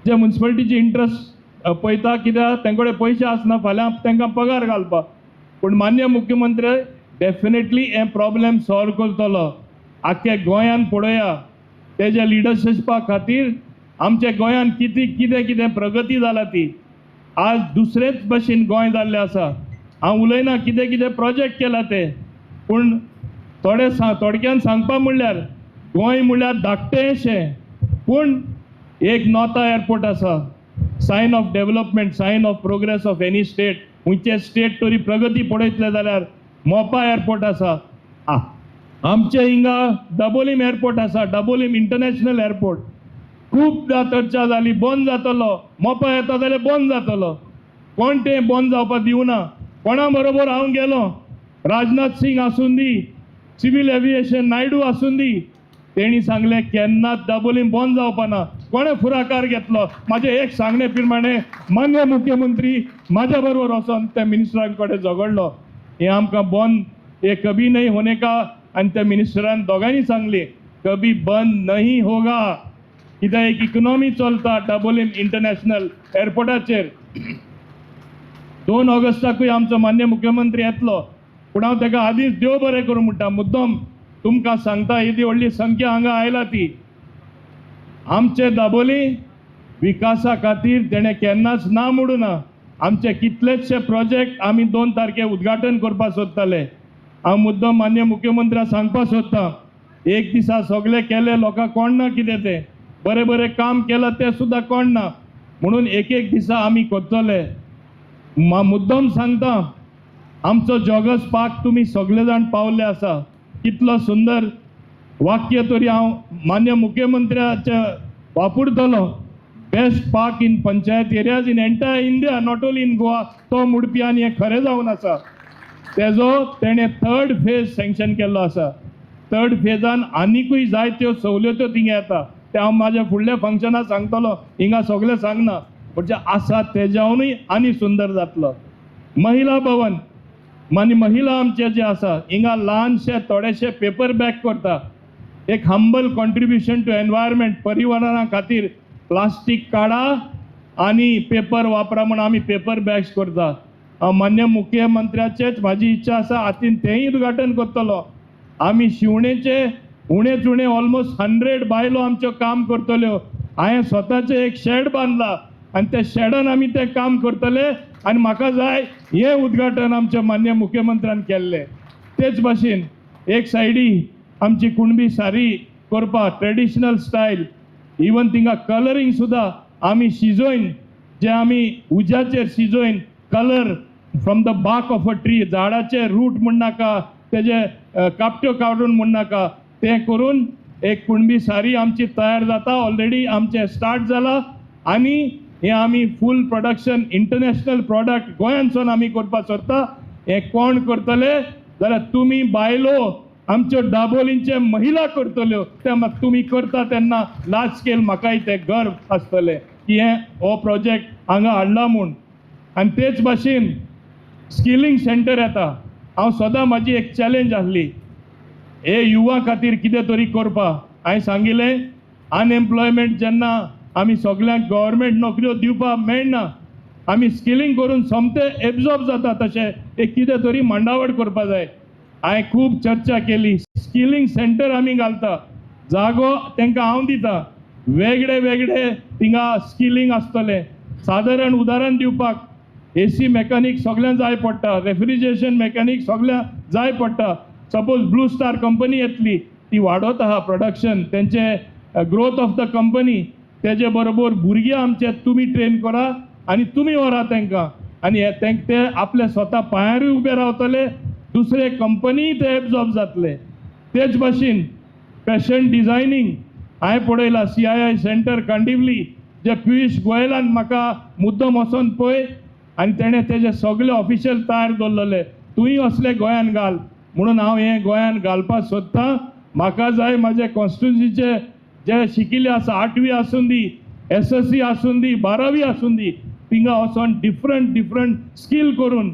जे म्युन्सिपालिटीची इंट्रस्ट पळयता कित्याक तांचे कडेन पयशे आसना फाल्यां तांकां पगार घालपाक पूण मान्य मुख्यमंत्री डेफिनेटली हे प्रॉब्लेम सॉल्व करतलो आख्खे गोंयान पळोवया तेज्या लिडरशिपा खातीर आमच्या गोंयान कितें प्रगती जाला ती आज दुसरेच भशेन गोंय जाल्लें आसा हांव उलयना कितें प्रोजेक्ट केला ते पूण थोडक्यान सांगपा म्हणल्यार गोंय म्हणल्यार धाकटेंशें पूण एक नॉर्था एअरपोर्ट आसा sign of development sign of progress of any state खंयचे स्टेट तरी प्रगती पळयतले जाल्यार मोपा एअरपोर्ट आसा आमचे हिंगा दाबोलीम एअरपोर्ट आसा दाबोलीम इंटरनॅशनल एअरपोर्ट खूबदां चर्चा जाली बंद जातलो मोपा येता जाल्यार बंद जातलो कोण तें बंद जावपाक दिवना कोणा बरोबर हांव गेलो राजनाथ सिंग आसून दी सिव्हिल एव्हिएशन नायडू आसून दी तेणी सांगलें केन्नाच दाबोलीम बंद जावपाना कोणें फुडाकार घेतलो म्हाजें एक सांगणे प्रमाणे मान्य मुख्यमंत्री म्हाज्या बरोबर वचोन त्या मिनिस्टरां कडेन झगडलो हें आमकां बंद हे कभी नहीं होने का आनी त्या मिनिस्टरान दोगांनी सांगलें कभी बंद नहीं होगा कित्याक एक इकॉनॉमी चलता दाबोलीम इंटरनॅशनल एअरपोर्टाचेर 2 ऑगस्टाकूय आमचो मान्य मुख्यमंत्री येतलो पूण हांव ताका आदींच देव बरें करूं म्हणटा मुद्दम तुमकां सांगता येदी व्हडली संख्या हांगा आयला ती आमचे दाबोली विकासा खातीर तेणें केन्नाच ना म्हणूं ना आमचे कितलेशे प्रोजेक्ट आमी 2 तारखेक उद्घाटन करपाक सोदताले हांव मुद्दम मान्य मुख्यमंत्र्याक सांगपाक सोदतां एक दिसा सगळे केले लोकांक कळना कितें तें बरें बरें काम केलां तें सुद्दां कळना म्हणून एक दिसा आमी करतले मुद्दम सांगता आमचो जॉगर्स पार्क तुम्ही सगळे जाण पावले आसा कितलो सुंदर वाक्य तरी हांव मान्य मुख्यमंत्र्याचे वापरतलो best park in panchayat areas in entire India not only in Goa तो म्हणपी आनी हें खरें जावन आसा तेजो तेणें 3rd फेज सँक्शन केल्लो आसा 3rd फेजान आनिकूय जायत्यो सवलत्यो थिंगा येता ते हांव म्हाज्या फुडल्या फंक्शनाक सांगतलो हिंगा सगळें सांगना म्हणजे आसा तेज्यावनूय आनी सुंदर जातलो महिला भवन महिला आमचे जे आसा हिंगा ल्हानशे थोडेशे पेपर बॅग करता एक हंबल कॉन्ट्रिब्युशन टू एनवायरमेंट पर्यावरणा खातीर प्लास्टीक काडा आनी पेपर वापरा म्हण आमी पेपर बॅग्स करता मान्य मुख्यमंत्र्याचेच म्हाजी इच्छा आसा हातीन तेंय उद्घाटन करतलो आमी शिवणेचे उणे चुणे ऑलमोस्ट 100 बायलो आमच्यो काम करतल्यो हांवें स्वताचें एक शेड बांदला आनी त्या शेडान आमी तें काम करतले आनी म्हाका जाय हें उद्घाटन आमच्या मान्य मुख्यमंत्र्यान केल्लें तेच भाशेन एक सायडी आमची कुणबी सारी करपाक ट्रेडिशनल स्टायल इवन थिंगा कलरींग सुद्दां आमी शिजोवन जे आमी उज्याचेर शिजोवन colour from the bark of a tree झाडाचे रूट म्हण नाका तेजे कापट्यो काडून म्हण नाका तें करून एक कुणबी सारी आमची तयार जाता ऑलरेडी आमचें स्टार्ट जाला आनी हे आमी फूल प्रोडक्शन इंटरनॅशनल प्रोडक्ट गोंयांतसून आमी करपाक सोदता हे कोण करतले जाल्यार तुमी बायलो आमच्यो दाबोलींचे महिला करतल्यो ते तुमी करता तेन्ना लार्ज स्केल म्हाकाय ते गर्व आसतले की हो प्रोजेक्ट हांगा हाडला म्हूण आनी तेच भाशेन स्किलिंग सेंटर येता हांव सदां म्हाजी एक चॅलेंज आसली हे युवा खातीर कितें तरी करपाक हांवें सांगिल्लें अनएम्प्लॉयमेंट जेन्ना आमी सगळ्यांक गव्हर्मेंट नोकऱ्यो दिवपाक मेळना आमी स्किलिंग करून सोमतें एब्जॉर्ब जाता तशें एक कितें तरी मांडावळ करपा जाय हांवें खूब चर्चा केली स्किलिंग सेंटर आमी घालता जागो तांकां हांव दिता वेगळे वेगळे थिंगा स्किलिंग आसतलें सादारण उदाहरण दिवपाक AC मेकॅनीक सगळ्यांक जाय पडटा रेफ्रिजरेशन मेकॅनीक सगळ्यांक जाय पडटा सपोज ब्लू स्टार कंपनी येतली ती वाडत आहा प्रोडक्शन तेंचे ग्रोथ ऑफ द कंपनी तेजे बरोबर भुरगे आमचे तुमी ट्रेन करा आनी तुमी व्हरा तांकां आनी ते आपले स्वता पांयारूय उबे रावतले दुसरे कंपनी ते एब्जॉर्ब जातले तेच भाशेन फॅशन डिझायनींग हांवें पळयला CII सेंटर कांदिवली जे पियुष गोयलान म्हाका मुद्दम वचोन पळय आनी तेणें तेजे सगळे ऑफिशियल तयार दवरलेले तुंय असले गोंयान घाल म्हणून हांव हें गोंयान घालपाक सोदतां म्हाका जाय म्हाजे कॉन्स्टिट्युन्सीचे जे शिकिल्ले आसा 8वी आसून दी SSC आसून दी 12वी आसून दी थिंगा वचोन डिफरंट स्कील करून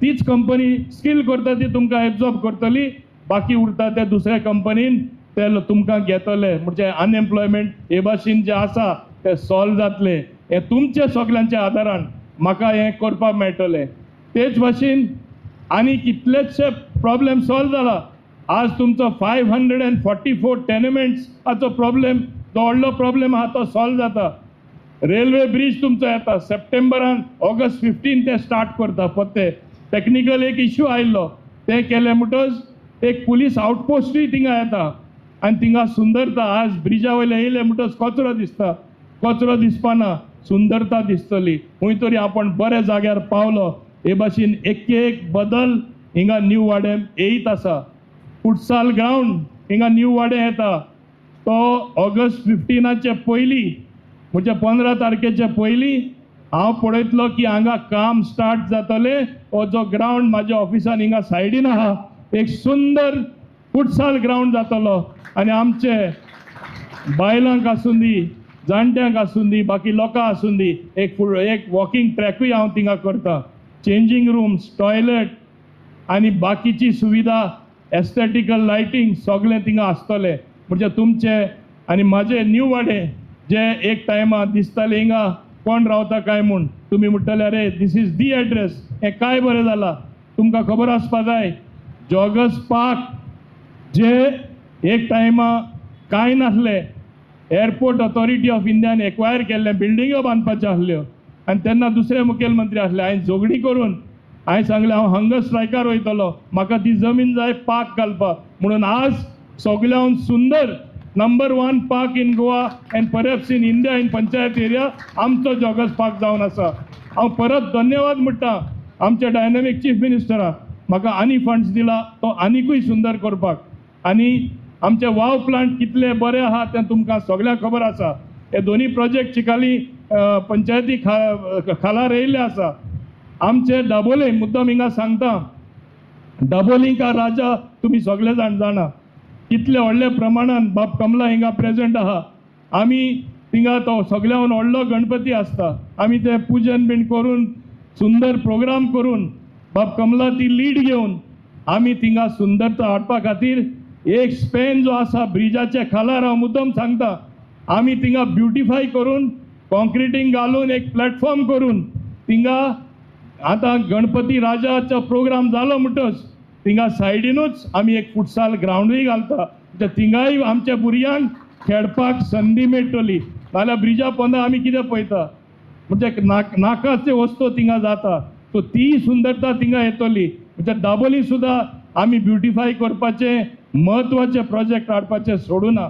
तीच कंपनी स्कील करता ती तुमकां एब्जॉर्ब करतली बाकी उरता ते दुसऱ्या कंपनीन ते तुमकां घेतले म्हणजे अनएम्प्लॉयमेंट हे भाशेन जे आसा ते सॉल्व जातले हे तुमचे सगळ्यांच्या आदारान म्हाका हें करपाक मेळटलें तेच भाशेन आनी कितलेशे प्रॉब्लेम सॉल्व जाला आज तुमचो 544 टेनमेंट्स हाचो प्रॉब्लेम जो व्हडलो प्रॉब्लेम आहा तो सॉल्व जाता रेल्वे ब्रिज तुमचो येता सप्टेंबरान ऑगस्ट 15 ते स्टार्ट करता पत्ते टेक्निकल एक इश्यू आयिल्लो ते केले म्हणटच एक पुलीस आउटपोस्टूय थिंगा येता आनी थिंगा सुंदरता आज ब्रिजा वयले येयले म्हणटच कचरो दिसता कचरो दिसपाना सुंदरता दिसतली खंय तरी आपण बऱ्या जाग्यार पावलो हे भाशेन एक बदल हिंगा न्यू वाडे येयत आसा. फुटसाल ग्राउंड हिंगा न्यू वाडे येता तो ऑगस्ट 15चे पयलीं म्हणजे 15 तारखेचे पयलीं हांव पळयतलो की हांगा काम स्टार्ट जातले. हो जो ग्राउंड म्हाज्या ऑफिसान हिंगा सायडीन आहा एक सुंदर फुटसाल ग्राउंड जातलो आनी आमचे बायलांक आसूं दी जाणट्यांक आसूं दी बाकी लोकां आसूं दी एक वॉकिंग ट्रॅकूय हांव थिंगा करता. चेंजिंग रूम्स टॉयलेट आनी बाकीची सुविधा एस्थेटिकल लायटींग सगळें थिंगा आसतलें. म्हणजे तुमचे आनी म्हाजे न्यू वाडे जे एक टायमार दिसताले हिंगा कोण रावता काय म्हूण तुमी म्हणटले अरे दीस इज दी एड्रेस. हें काय बरें जालां. तुमकां खबर आसपा जाय जॉगर्स पार्क जे एक टायमा कांय नासले airport authority of Indian acquire केल्ले बिल्डिंग्यो बांदपाच्यो आसल्यो आनी तेन्ना दुसरे मुखेलमंत्री आसले. हांवें झगडी करून हांवें सांगलें हांव हंगर स्ट्रायकार वयतलो म्हाका ती जमीन जाय पार्क घालपाक म्हणून आज सगळ्याहून सुंदर number 1 park in Goa end perhaps in India in panchayat area आमचो जॉगर्स पार्क जावन आसा. हांव परत धन्यवाद म्हणटा आमच्या डायनॅमीक चीफ मिनिस्टराक म्हाका आनी फंड्स दिला तो आनीकूय सुंदर करपाक. आनी आमचे वाव प्लांट कितले बरे आहा तें तुमकां सगळ्यांक खबर आसा. हे दोनी प्रोजेक्ट चिकाली पंचायती खाला येयल्ले आसा. आमचे दाबोले मुद्दम हिंगा सांगता दाबोली का राजा तुमी सगळे जाण जाणा कितले व्हडले प्रमाणान बाब कमला हिंगा प्रेजेंट आहा. आमी थिंगा तो सगळ्याहून व्हडलो गणपती आसता. आमी ते पूजन बीन करून सुंदर प्रोग्राम करून बाब कमला ती लीड घेवन आमी थिंगा सुंदरता हाडपा खातीर एक स्पेन जो आसा ब्रिजाचे खालार हांव मुद्दम सांगता आमी थिंगा ब्युटिफाय करून कॉन्क्रिटींग घालून एक प्लॅटफॉर्म करून थिंगा आतां गणपती राजाचो प्रोग्राम जालो म्हणटच थिंगा सायडीनूच आमी एक फुटसाल ग्राउंडूय घालता. थिंगाय आमच्या भुरग्यांक खेळपाक संदी मेळटली. नाल्यार ब्रिजा पोंदा आमी कितें पळयता म्हणजे नाकाचे वस्तू थिंगा जाता सो ती सुंदरता थिंगा येतली. म्हणजे दाबोली सुद्दां आमी ब्युटिफाय करपाचे म्हत्वाचे प्रोजेक्ट हाडपाचे सोडूना.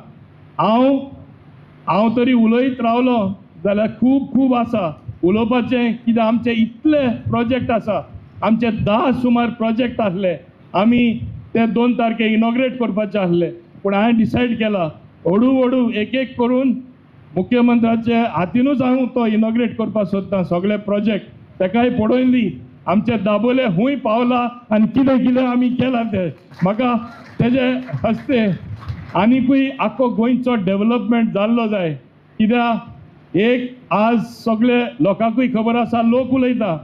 हांव तरी उलयत रावलो जाल्यार खूब आसा उलोवपाचें कित्याक आमचे इतले प्रोजेक्ट आसा. आमचे 10 सुमार प्रोजेक्ट आसले आमी ते 2 तारखेक इनॉग्रेट करपाचे आसले पूण हांवें डिसायड केला हळू एक करून मुख्यमंत्र्याचे हातीनूच हांव तो इनॉग्रेट करपाक सोदता सगळे प्रोजेक्ट. तेकाय पळोवन दी आमचे दाबोले हूंय पावला आनी कितें आमी केलां तें म्हाका तेजे हस्ते आनीकूय आख्खो गोंयचो डेव्हलपमेंट जाल्लो जाय. कित्याक एक आज सगळे लोकांकूय खबर आसा लोक उलयता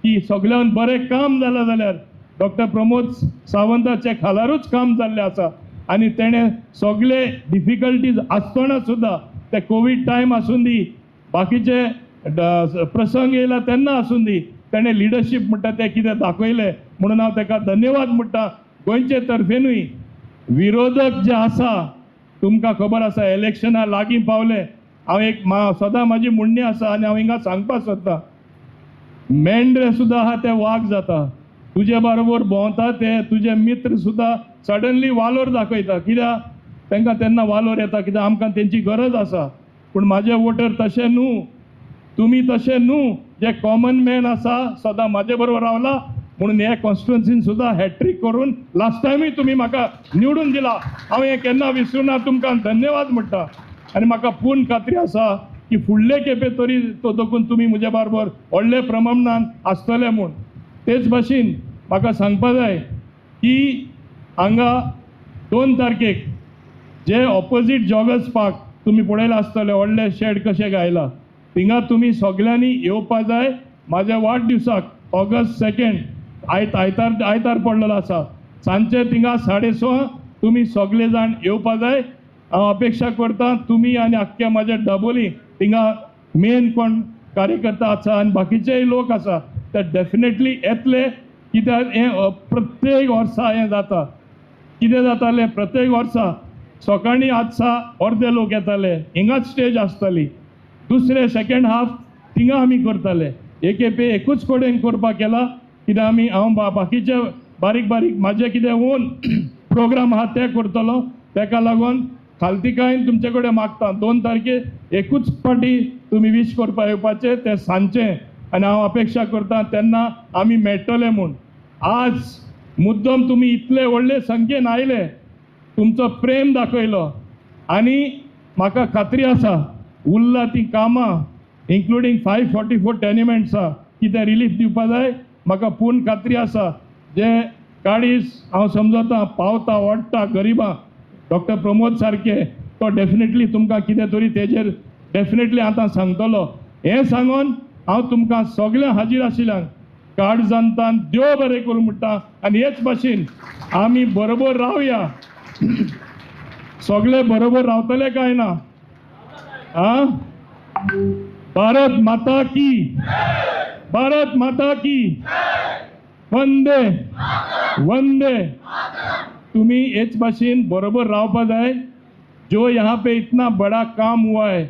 की सगळ्यान बरें काम जालां जाल्यार डॉक्टर प्रमोद सावंताचे खालारूच काम जाल्लें आसा. आनी तेणें सगळे डिफिकल्टीज आसतना सुद्दां ते कोवीड टायम आसूं दी बाकीचे प्रसंग येयला तेन्ना आसूं दी तेणें लिडरशीप म्हणटा तें कितें दाखयलें म्हणून हांव ताका धन्यवाद म्हणटा. गोंयचे तर्फेनूय विरोधक जे आसा तुमकां खबर आसा इलेक्शनां लागीं पावले. हांव एक सदां म्हाजी म्हणणी आसा आनी हांव हिंगा सांगपाक सोदतां मेंढरे सुद्दां आहा ते वाग जाता. तुजे बरोबर भोंवता ते तुजे मित्र सुद्दां सडनली वालोर दाखयता कित्याक तांकां तेन्ना वालोर येता कित्याक आमकां तेंची गरज आसा. पूण म्हाजे वोटर तशें न्हू तुमी तशें न्हू जे कॉमन मॅन आसा सदां म्हाजे बरोबर रावला म्हणून हे कॉन्स्टिट्युएन्सीन सुद्दां हॅट्रीक करून लास्ट टायमूय तुमी म्हाका निवडून दिला. हांव हें केन्ना विसरुना तुमकां धन्यवाद म्हणटा. आनी म्हाका पूर्ण खात्री आसा की फुडले खेपे तरी तो देखून तुमी म्हजे बरोबर व्हडले प्रमाणान आसतले म्हूण. तेच भाशेन म्हाका सांगपा जाय की हांगा 2 तारखेक जे ऑपोजीट जॉगर्स पार्क तुमी पळयला आसतले व्हडले शेड कशे गायला थिंगा तुमी सगळ्यांनी येवपा जाय. म्हाज्या वाडदिवसाक ऑगस्ट 2 आयतार पडलेलो आसा सांजचे थिंगा 6:30 तुमी सगळे जाण येवपा जाय. हांव अपेक्षा करता तुमी आनी आख्ख्या म्हाज्या दाबोली थिंगा मेन कोण कार्यकर्ता आसा आनी बाकीचेय लोक आसा ते डेफिनेटली येतले. कित्याक हें प्रत्येक वर्सा हें जाता कितें जातालें प्रत्येक वर्सा सकाळीं 8 अर्दे लोक येताले हिंगाच स्टेज आसताली दुसरे सेकंड हाफ थिंगा आमी करताले. एक खेपे एकूच कडेन करपाक केला कित्याक आमी हांव बाकीचे बारीक म्हाजे कितें ओन प्रोग्राम आहा ते करतलो. तेका लागून खालतीकायेन तुमचे कडेन मागता 2 तारखेक एकूच पाटी तुमी वीश करपाक येवपाचें तें सांजचें आनी हांव अपेक्षा करता तेन्ना आमी मेळटले म्हूण. आज मुद्दम तुम्ही इतले व्हडले संख्येन आयले, तुमचो प्रेम दाखयलो आनी म्हाका खात्री आसा उरला ती कामां इन्क्लुडींग 544 टेनिमेंट्सां कितें रिलीफ दिवपा जाय, म्हाका पूर्ण खात्री आसा जे काळीज हांव समजता पावता वाडटा गरिबां डॉक्टर प्रमोद सारके तो डेफिनेटली तुमकां कितें तरी तेजेर डेफिनेटली आतां सांगतलो. हें सांगून हांव तुमकां सगळ्या हाजीर आशिल्ल्यांक कार्ड जनतान देव बरें करूं म्हणटा आनी हेच भाशेन आमी बरोबर रावया. सगळे बरोबर रावतले काय ना? आ भारत माता की, भारत माता की, वंदे वंदे. तुम्ही हेच भाशेन बरोबर रावपा जाय. जो यहाँ पे इतना बड़ा काम हुआ है,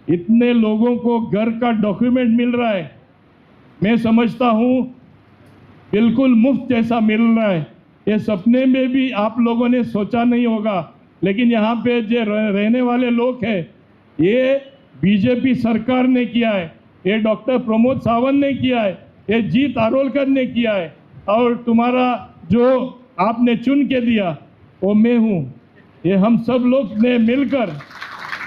इतने लोगों को घर का डॉक्यूमेंट मिल रहा है, मैं समझता हूँ बिल्कुल मुफ्त जैसा मिल रहा है. ये सपने में भी आप लोगों ने सोचा नहीं होगा, लेकिन यहाँ पे जो रहने वाले लोग हैं ये बीजेपी सरकार ने किया है, ये डॉक्टर प्रमोद सावंत ने किया है, ये जीत आरोलकर ने किया है, और तुम्हारा जो आपने चुन के दिया वो मैं हूँ. ये हम सब लोग ने मिलकर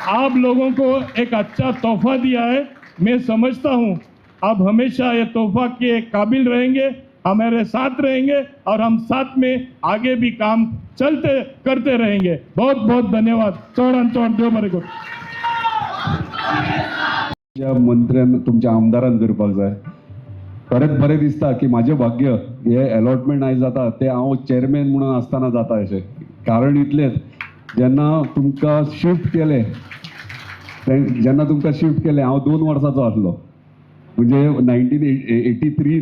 आप लोगों को एक अच्छा तोहफा दिया है. मैं समझता हूँ आप हमेशा ये तोहफा के काबिल रहेंगे, हमारे साथ रहेंगे और हम साथ में आगे भी काम चलते करते रहेंगे. बहुत बहुत धन्यवाद. चढ चढ देव बरें करूं. तुमच्या मंत्र्यान तुमच्या आमदारान करपाक जाय. खरेंच बरें दिसता की माझे भाग्य हे अलॉटमेंट आयज जाता ते हांव चेअरमॅन म्हणून आसतना जाता अशें. कारण इतलेंच जेन्ना तुमकां शिफ्ट केलें हांव 2 वर्साचो आसलो, म्हणजे 1983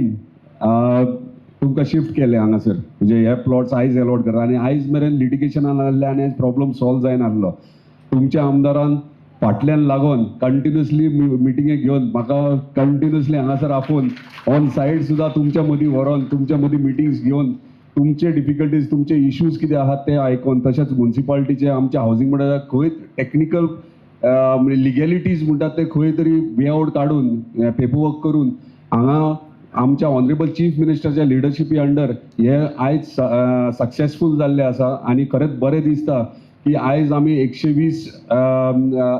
तुमकां शिफ्ट केलें हांगासर, म्हणजे हे प्लॉट्स आयज अलॉट करता आनी आयज मेरेन लिटिगेशनान आहले आनी आयज प्रॉब्लम सॉल्व जायना आहलो. तुमच्या आमदारान फाटल्यान लागून कंटिन्युअसली मिटिंगेक घेवन म्हाका कंटिन्युअसली हांगासर आपोवन ऑन सायड सुद्दां तुमच्या मदीं व्हरोन तुमच्या मदीं मिटिंग्स घेवन तुमचे डिफिकल्टीज तुमचे इश्यूज कितें आहात ते आयकोन, तशेंच म्युन्सिपालिटीचे आमच्या हावजींग बोर्डाच्या खंय टेक्निकल लिगॅलिटीज म्हणटात ते खंय तरी वे आउट काडून पेपरवर्क करून हांगा आमच्या ऑनरेबल चीफ मिनिस्टरच्या लिडरशिपी अंडर हे आयज सक्सेसफूल जाल्ले आसा. आनी खरेंच बरें दिसता की आयज आमी 120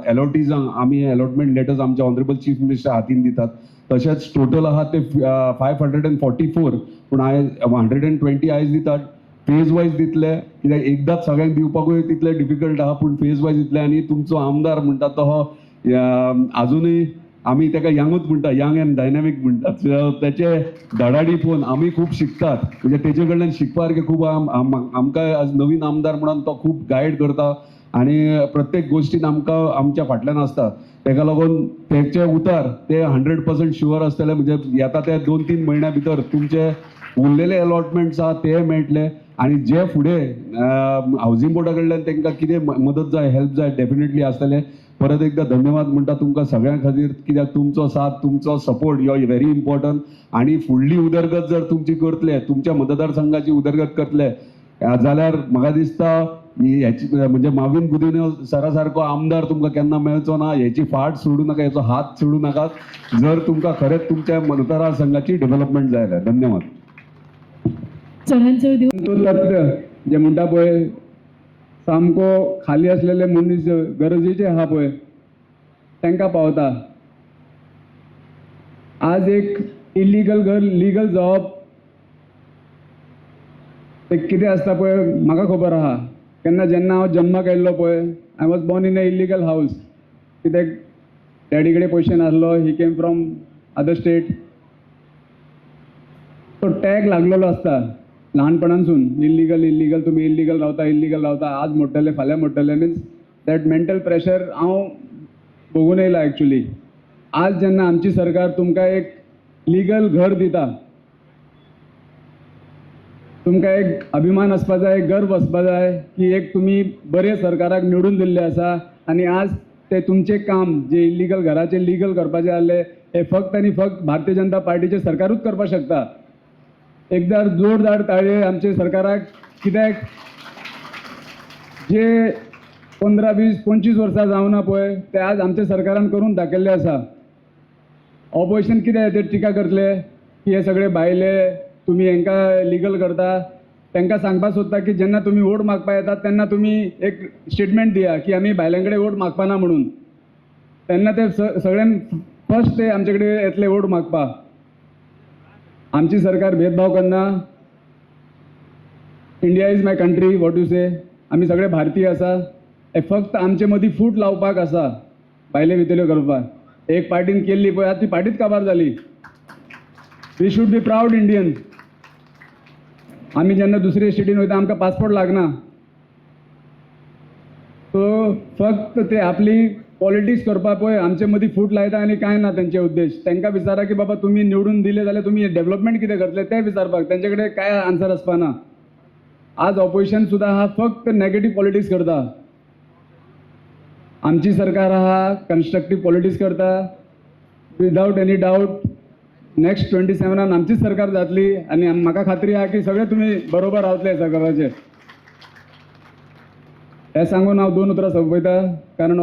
अलॉटीजांक आमी अलॉटमेंट लेटर्स आमच्या ऑनरेबल चीफ मिनिस्टर हातीन दितात. तशेंच टोटल आहात ते 544, पूण आयज 120 आयज दितात. फेज वायज दितले कित्याक एकदांच सगळ्यांक दिवपाकूय तितले डिफिकल्ट आहा, पूण फेज वायज दितले. आनी तुमचो आमदार म्हणटा तो अजुनूय आमी ताका यंगूच म्हणटा, यंग एंड डायनॅमीक म्हणटात. त्याचे धडाडी पळोवन आमी खूब शिकतात, म्हणजे तेजे कडल्यान शिकपा सारकें खूब आमकां आज नवीन आमदार म्हणून तो खूब गायड करता आनी प्रत्येक गोश्टीन आमकां आमच्या फाटल्यान आसता. ताका लागून तेचे उतर ते 100% शुअर आसतले, म्हणजे येता ते 2-3 म्हयन्या भितर तुमचे उरलेले अलॉटमेंट्स आहा ते मेळटले. आनी जे फुडें हावजींग बोर्डा कडल्यान तांकां कितें मदत जाय, हेल्प जाय, डेफिनेटली आसतले. परत एकदा धन्यवाद म्हणटा तुमकां सगळ्यां खातीर, कित्याक तुमचो साथ तुमचो सपोर्ट ह्यो व्हेरी इम्पॉर्टंट. आनी फुडली उदरगत जर तुमची करतले, तुमच्या मतदारसंघाची उदरगत करतले जाल्यार म्हाका दिसता हेची म्हणजे माविन गुदिन्हो सरा सारको आमदार तुमकां केन्ना मेळचो ना. हेची फाट सोडू नाका, हेचो हात सोडू नाकात, जर तुमकां खरेंच तुमच्या मतदारसंघाची डेव्हलपमेंट जाय जाल्यार. धन्यवाद. चढ चढ देव. तो तथ्य जे म्हणटा पळय सामको खाली असलेले मनीस गरजेचे आहा पळय तांकां पावता. आज एक इलिगल घर लिगल जावप ते कितें आसता पळय म्हाका खबर आहा. जेन्ना हांव जल्माक आयिल्लो पळय, I was born in a illegal house. कित्याक डॅडी कडेन पयशे नासलो, ही केम फ्रॉम अदर स्टेट. तो टॅग लागलेलो आसता ल्हानपणांसून, इल्लीगल तुम्ही इल्लीगल रावता, आज मोडटले फाल्यां मोडटले. मिन्स दॅट मेंटल प्रेशर हांव भोगून येयला एक्चुली. आज जेन्ना आमची सरकार तुमकां एक लिगल घर दिता, तुमकां एक अभिमान आसपा जाय, गर्व आसपा जाय की एक तुमी बरे सरकाराक निवडून दिल्ले आसा. आनी आज ते तुमचे काम जे इल्लीगल घराचे लीगल करपाचे आसले हे फक्त आनी फक्त भारतीय जनता पार्टीचे सरकारूच करपाक शकता. एकदा जोरदार ताळये आमचे सरकाराक, कित्याक जे 15, 20, 25 वर्सां जावना पळय ते आज आमच्या सरकारान करून दाखयल्ले आसा. ऑपोजिशन कितें हेचेर टिका करतले की हे सगळे भायले तुमी हांकां लिगल करता. तांकां सांगपाक सोदता की जेन्ना तुमी वोट मागपा येतात तेन्ना तुमी एक स्टेटमेंट दिया की आमी भायल्यां कडेन वोट मागपाना म्हणून. तेन्ना ते सगळ्यान फर्स्ट ते आमचे कडेन येतले वोट मागपाक. आमची सरकार भेदभाव करना. India is my country, what you say. आमी सगळे भारतीय आसा. हे फक्त आमचे मदीं फूट लावपाक आसा, भायले भितल्यो करपाक. एक पार्टीन केल्ली पळय आतां ती पार्टीच काबार जाली. We should be proud Indian. आमी जेन्ना दुसरे स्टेटीन वयता आमकां पासपोर्ट लागना. सो फक्त ते आपली पॉलिटिक्स करपा पळय आमचे मदीं फूट लायता आनी कांय ना तेंचे उद्देश. तांकां विचारा की बाबा तुमी निवडून दिले जाल्यार तुमी डेव्हलपमेंट कितें करतले तें विचारपाक. तेंचे कडेन कांय आन्सर आसपाना. आज ऑपोजिशन सुद्दां आहा फक्त नेगेटीव पॉलिटिक्स करता. आमची सरकार आहा कन्स्ट्रक्टीव पॉलिटिक्स करता. विदाउट एनी डाऊट नेक्स्ट 27 आमचीच सरकार जातली आनी म्हाका खात्री आहा की सगळे तुमी बरोबर रावतले सरकाराचे. हे सांगून हांव 2 उतरां सोंपयता कारण